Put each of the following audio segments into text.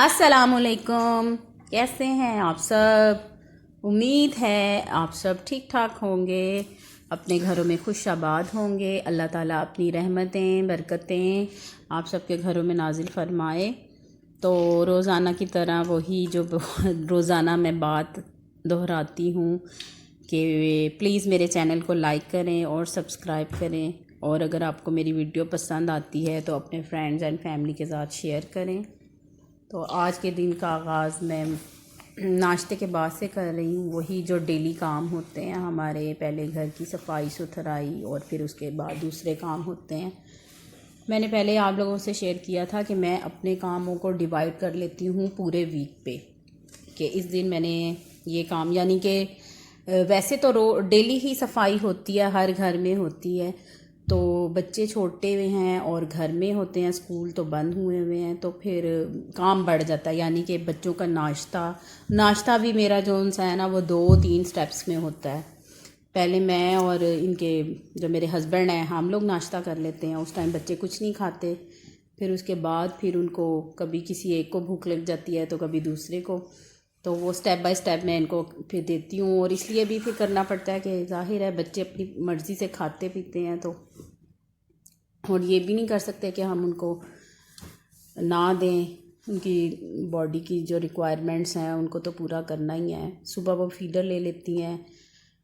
अस्सलामुअलैकुम। कैसे हैं आप सब? उम्मीद है आप सब ठीक ठाक होंगे, अपने घरों में खुश आबाद होंगे। अल्लाह ताला अपनी रहमतें बरकतें आप सबके घरों में नाजिल फरमाए। तो रोज़ाना की तरह वही जो रोज़ाना मैं बात दोहराती हूँ कि प्लीज़ मेरे चैनल को लाइक करें और सब्सक्राइब करें, और अगर आपको मेरी वीडियो पसंद आती है तो अपने फ्रेंड्स एंड फैमिली के साथ शेयर करें। तो आज के दिन का आगाज़ मैं नाश्ते के बाद से कर रही हूँ। वही जो डेली काम होते हैं हमारे, पहले घर की सफाई सुथराई और फिर उसके बाद दूसरे काम होते हैं। मैंने पहले आप लोगों से शेयर किया था कि मैं अपने कामों को डिवाइड कर लेती हूँ पूरे वीक पे, कि इस दिन मैंने ये काम, यानी कि वैसे तो डेली ही सफाई होती है, हर घर में होती है। तो बच्चे छोटे हुए हैं और घर में होते हैं, स्कूल तो बंद हुए हुए हैं, तो फिर काम बढ़ जाता है। यानी कि बच्चों का नाश्ता भी मेरा जो सा है ना, वो 2-3 स्टेप्स में होता है। पहले मैं और इनके जो मेरे हस्बैंड हैं, हम लोग नाश्ता कर लेते हैं। उस टाइम बच्चे कुछ नहीं खाते। फिर उसके बाद फिर उनको कभी किसी एक को भूख लग जाती है तो कभी दूसरे को, तो वो स्टेप बाय स्टेप मैं इनको फिर देती हूँ। और इसलिए भी फिर करना पड़ता है कि जाहिर है बच्चे अपनी मर्ज़ी से खाते पीते हैं, तो और ये भी नहीं कर सकते कि हम उनको ना दें। उनकी बॉडी की जो रिक्वायरमेंट्स हैं उनको तो पूरा करना ही है। सुबह वो फीडर ले लेती हैं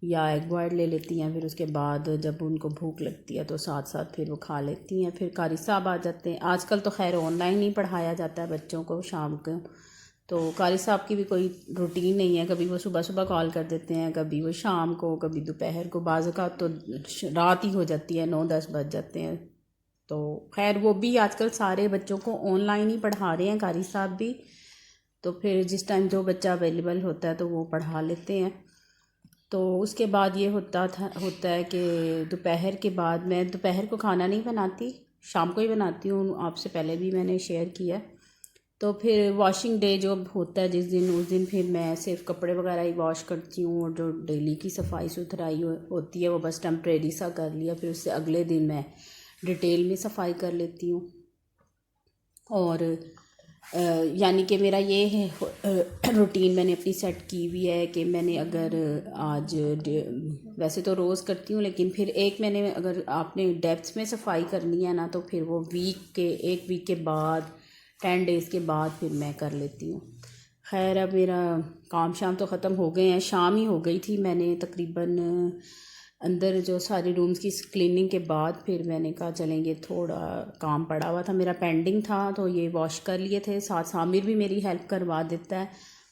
या एग बॉयल ले लेती हैं, फिर उसके बाद जब उनको भूख लगती है तो साथ साथ फिर वो खा लेती हैं। फिर कारी साहब आ जाते हैं। आजकल तो खैर ऑनलाइन ही पढ़ाया जाता है बच्चों को शाम को, तो कारी साहब की भी कोई रूटीन नहीं है। कभी वो सुबह सुबह कॉल कर देते हैं, कभी वो शाम को, कभी दोपहर को, बाज़ औक़ात तो रात ही हो जाती है, 9-10 बज जाते हैं। तो खैर वो भी आजकल सारे बच्चों को ऑनलाइन ही पढ़ा रहे हैं कारी साहब भी। तो फिर जिस टाइम जो बच्चा अवेलेबल होता है तो वो पढ़ा लेते हैं। तो उसके बाद ये होता है कि दोपहर के बाद मैं दोपहर को खाना नहीं बनाती, शाम को ही बनाती हूँ। आपसे पहले भी मैंने शेयर किया। तो फिर वॉशिंग डे जो होता है जिस दिन, उस दिन फिर मैं सिर्फ कपड़े वगैरह ही वॉश करती हूँ, और जो डेली की सफाई सुथराई होती है वो बस टेम्परेरी सा कर लिया। फिर उससे अगले दिन मैं डिटेल में सफाई कर लेती हूँ। और यानी कि मेरा ये है रूटीन मैंने अपनी सेट की हुई है कि मैंने अगर आज वैसे तो रोज़ करती हूँ, लेकिन फिर एक मैंने अगर आपने डेप्थ में सफाई करनी है ना, तो फिर वो एक वीक के बाद 10 डेज़ के बाद फिर मैं कर लेती हूँ। खैर अब मेरा काम शाम तो ख़त्म हो गए हैं, शाम ही हो गई थी। मैंने तकरीबन अंदर जो सारे रूम्स की क्लीनिंग के बाद फिर मैंने कहा चलेंगे, थोड़ा काम पड़ा हुआ था मेरा, पेंडिंग था, तो ये वॉश कर लिए थे। साथ सामिर भी मेरी हेल्प करवा देता है,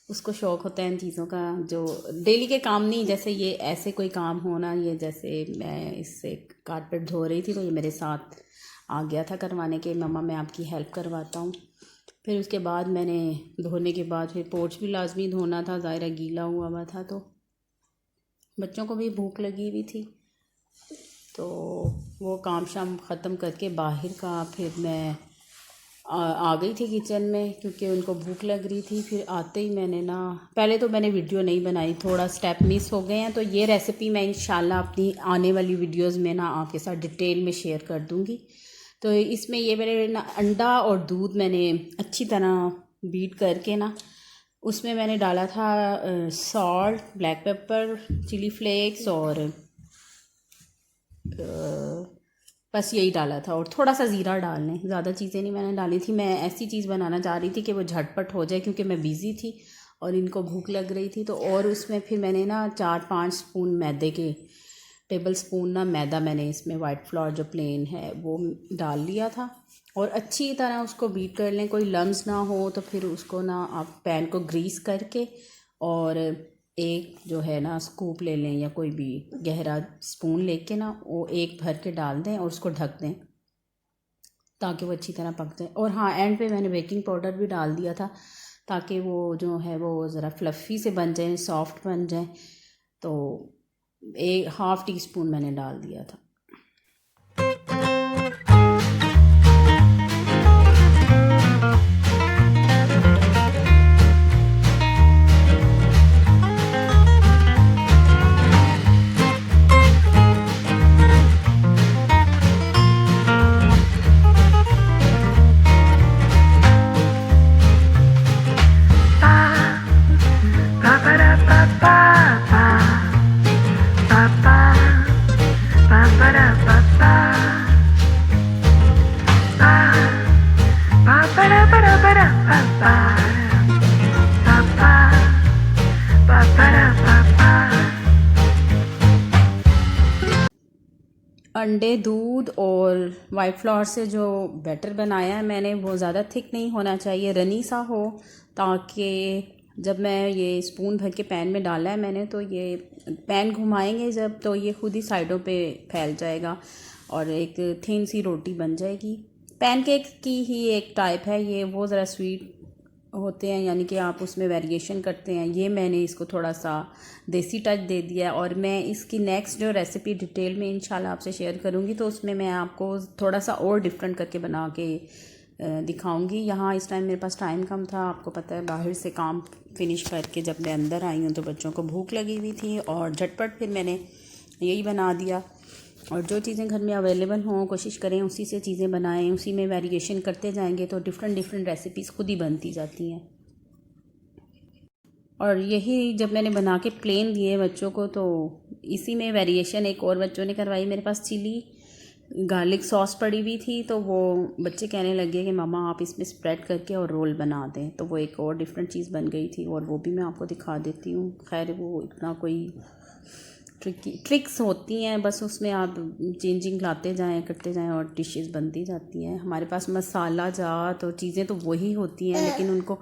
उसको शौक़ होता है इन चीज़ों का, जो डेली के काम नहीं, जैसे ये ऐसे कोई काम होना, ये जैसे मैं इससे कारपेट धो रही थी तो ये मेरे साथ आ गया था करवाने के, मम्मा मैं आपकी हेल्प करवाता हूँ। फिर उसके बाद मैंने धोने के बाद फिर पोर्च भी लाजमी धोना था, ज़ाहिर गीला हुआ था, तो बच्चों को भी भूख लगी हुई थी। तो वो काम शाम ख़त्म करके बाहर का फिर मैं आ गई थी किचन में, क्योंकि उनको भूख लग रही थी। फिर आते ही मैंने पहले तो मैंने वीडियो नहीं बनाई, थोड़ा स्टेप मिस हो गए हैं। तो ये रेसिपी मैं इंशाल्लाह अपनी आने वाली वीडियोस में आपके साथ डिटेल में शेयर कर दूँगी। तो इसमें ये मैंने अंडा और दूध मैंने अच्छी तरह बीट करके उसमें मैंने डाला था salt, black pepper, chilli flakes और बस यही डाला था, और थोड़ा सा ज़ीरा डालने, ज़्यादा चीज़ें नहीं मैंने डाली थी। मैं ऐसी चीज़ बनाना चाह रही थी कि वो झटपट हो जाए, क्योंकि मैं बिज़ी थी और इनको भूख लग रही थी। तो और उसमें फिर मैंने 4-5 स्पून मैदे के, टेबल स्पून मैदा मैंने इसमें वाइट फ्लोर जो प्लेन है वो डाल लिया था, और अच्छी तरह उसको बीट कर लें, कोई लम्स ना हो। तो फिर उसको आप पैन को ग्रीस करके, और एक जो है स्कूप ले लें या कोई भी गहरा स्पून लेके वो एक भर के डाल दें और उसको ढक दें ताकि वो अच्छी तरह पक जाए। और हाँ, एंड पे मैंने बेकिंग पाउडर भी डाल दिया था ताकि वो जो है वो ज़रा फ्लफ़ी से बन जाए, सॉफ्ट बन जाए। तो 1/2 टीस्पून मैंने डाल दिया था। अंडे, दूध और वाइट फ्लावर से जो बैटर बनाया है मैंने, वो ज़्यादा थिक नहीं होना चाहिए, रनी सा हो, ताकि जब मैं ये स्पून भर के पैन में डाला है मैंने, तो ये पैन घुमाएंगे जब, तो ये खुद ही साइडों पे फैल जाएगा और एक थिन सी रोटी बन जाएगी। पैनकेक की ही एक टाइप है ये, वो ज़रा स्वीट होते हैं, यानी कि आप उसमें वेरिएशन करते हैं। ये मैंने इसको थोड़ा सा देसी टच दे दिया है और मैं इसकी नेक्स्ट जो रेसिपी डिटेल में इंशाल्लाह आपसे शेयर करूँगी, तो उसमें मैं आपको थोड़ा सा और डिफरेंट करके बना के दिखाऊंगी। यहाँ इस टाइम मेरे पास टाइम कम था, आपको पता है, बाहर से काम फिनिश करके जब मैं अंदर आई हूँ तो बच्चों को भूख लगी हुई थी और झटपट फिर मैंने यही बना दिया। और जो चीज़ें घर में अवेलेबल हों कोशिश करें उसी से चीज़ें बनाएं, उसी में वेरिएशन करते जाएंगे तो डिफरेंट रेसिपीज़ खुद ही बनती जाती हैं। और यही जब मैंने बना के प्लेन दिए बच्चों को, तो इसी में वेरिएशन एक और बच्चों ने करवाई। मेरे पास चिली गार्लिक सॉस पड़ी हुई थी, तो वो बच्चे कहने लगे कि मम्मा आप इसमें स्प्रेड करके और रोल बना दें, तो वो एक और डिफरेंट चीज़ बन गई थी और वो भी मैं आपको दिखा देती हूँ। खैर वो इतना कोई ट्रिक्स होती हैं, बस उसमें आप चेंजिंग लाते जाएं करते जाएं और डिशेस बनती जाती हैं। हमारे पास मसाला जात और चीज़ें तो वही होती हैं, लेकिन उनको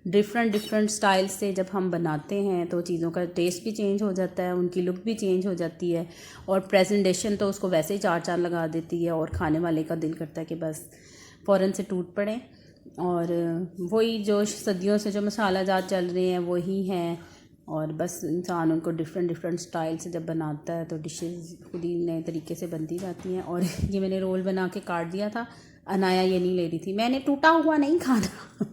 डिफरेंट स्टाइल से जब हम बनाते हैं तो चीज़ों का टेस्ट भी चेंज हो जाता है, उनकी लुक भी चेंज हो जाती है और प्रेजेंटेशन तो उसको वैसे ही चार चांद लगा देती है और खाने वाले का दिल करता है कि बस फ़ौरन से टूट पड़े। और वही जो सदियों से जो मसाला जात चल रहे हैं वही हैं, और बस इंसान उनको डिफरेंट स्टाइल से जब बनाता है तो डिशेस खुद ही नए तरीके से बनती जाती हैं। और ये मैंने रोल बना के काट दिया था, अनाया ये नहीं ले रही थी, मैंने टूटा हुआ नहीं खाना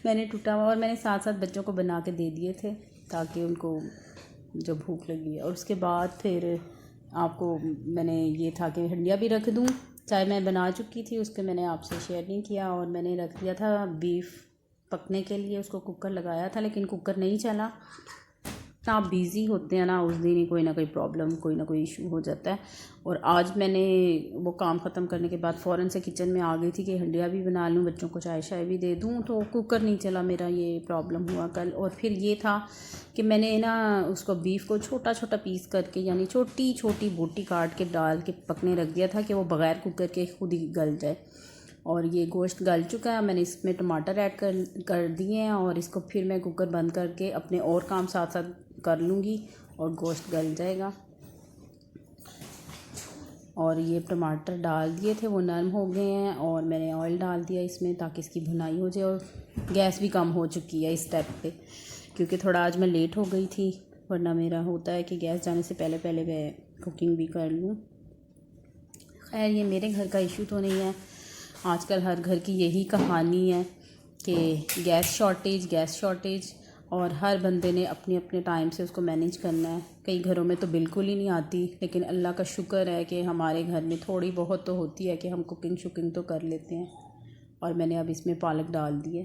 मैंने टूटा हुआ, और मैंने साथ साथ बच्चों को बना के दे दिए थे ताकि उनको जो भूख लगी है। और उसके बाद फिर आपको मैंने ये था कि हंडिया भी रख दूँ, चाहे मैं बना चुकी थी, उसके मैंने आपसे शेयर नहीं किया। और मैंने रख दिया था बीफ पकने के लिए, उसको कुकर लगाया था लेकिन कुकर नहीं चला। इतना आप बिज़ी होते हैं ना, उस दिन ही कोई ना कोई प्रॉब्लम, कोई ना कोई इशू हो जाता है। और आज मैंने वो काम ख़त्म करने के बाद फ़ौरन से किचन में आ गई थी कि हंडिया भी बना लूँ, बच्चों को चाय शाय भी दे दूँ, तो कुकर नहीं चला मेरा, ये प्रॉब्लम हुआ कल। और फिर ये था कि मैंने ना उसको बीफ को छोटा छोटा पीस करके, यानी छोटी छोटी बोटी काट के डाल के पकने रख दिया था कि वो बग़ैर कुकर के खुद ही गल जाए। और ये गोश्त गल चुका है, मैंने इसमें टमाटर ऐड कर दिए हैं और इसको फिर मैं कुकर बंद करके अपने और काम साथ साथ कर लूँगी और गोश्त गल जाएगा। और ये टमाटर डाल दिए थे, वो नरम हो गए हैं और मैंने ऑयल डाल दिया इसमें ताकि इसकी भुनाई हो जाए। और गैस भी कम हो चुकी है इस स्टेप पे, क्योंकि थोड़ा आज मैं लेट हो गई थी, वरना मेरा होता है कि गैस जाने से पहले पहले मैं कुकिंग भी कर लूँ। खैर ये मेरे घर का इशू तो नहीं है, आजकल हर घर की यही कहानी है कि गैस शॉर्टेज और हर बंदे ने अपने अपने टाइम से उसको मैनेज करना है। कई घरों में तो बिल्कुल ही नहीं आती, लेकिन अल्लाह का शुक्र है कि हमारे घर में थोड़ी बहुत तो होती है कि हम कुकिंग तो कर लेते हैं। और मैंने अब इसमें पालक डाल दी है।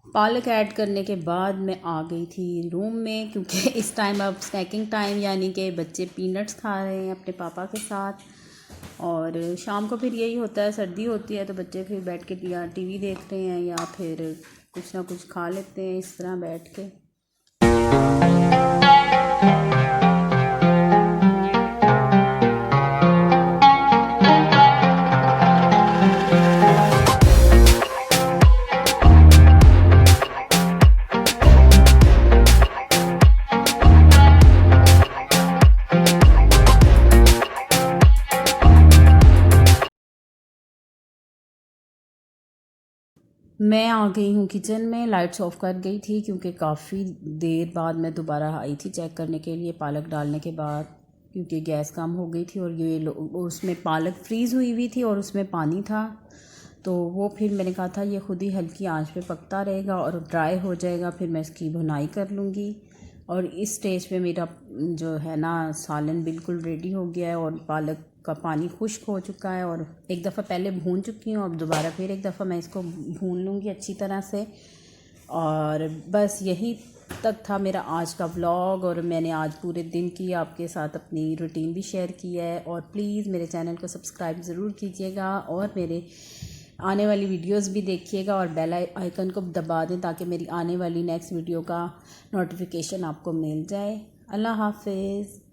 पालक ऐड करने के बाद मैं आ गई थी रूम में, क्योंकि इस टाइम अब स्नैकिंग टाइम, यानी कि बच्चे पीनट्स खा रहे हैं अपने पापा के साथ। और शाम को फिर यही होता है, सर्दी होती है तो बच्चे फिर बैठ के या टीवी देख रहे हैं या फिर कुछ ना कुछ खा लेते हैं इस तरह बैठ के। मैं आ गई हूँ किचन में, लाइट्स ऑफ कर गई थी क्योंकि काफ़ी देर बाद मैं दोबारा आई थी चेक करने के लिए पालक डालने के बाद, क्योंकि गैस कम हो गई थी और ये उसमें पालक फ्रीज़ हुई थी और उसमें पानी था। तो वो फिर मैंने कहा था ये खुद ही हल्की आंच पे पकता रहेगा और ड्राई हो जाएगा, फिर मैं इसकी भुनाई कर लूँगी। और इस स्टेज पे मेरा जो है ना सालन बिल्कुल रेडी हो गया है और पालक का पानी खुश्क हो चुका है। और एक दफ़ा पहले भून चुकी हूँ, अब दोबारा फिर एक दफ़ा मैं इसको भून लूँगी अच्छी तरह से। और बस यही तक था मेरा आज का व्लॉग, और मैंने आज पूरे दिन की आपके साथ अपनी रूटीन भी शेयर की है। और प्लीज़ मेरे चैनल को सब्सक्राइब ज़रूर कीजिएगा और मेरे आने वाली वीडियोस भी देखिएगा और बेल आइकन को दबा दें ताकि मेरी आने वाली नेक्स्ट वीडियो का नोटिफिकेशन आपको मिल जाए। अल्लाह हाफिज़।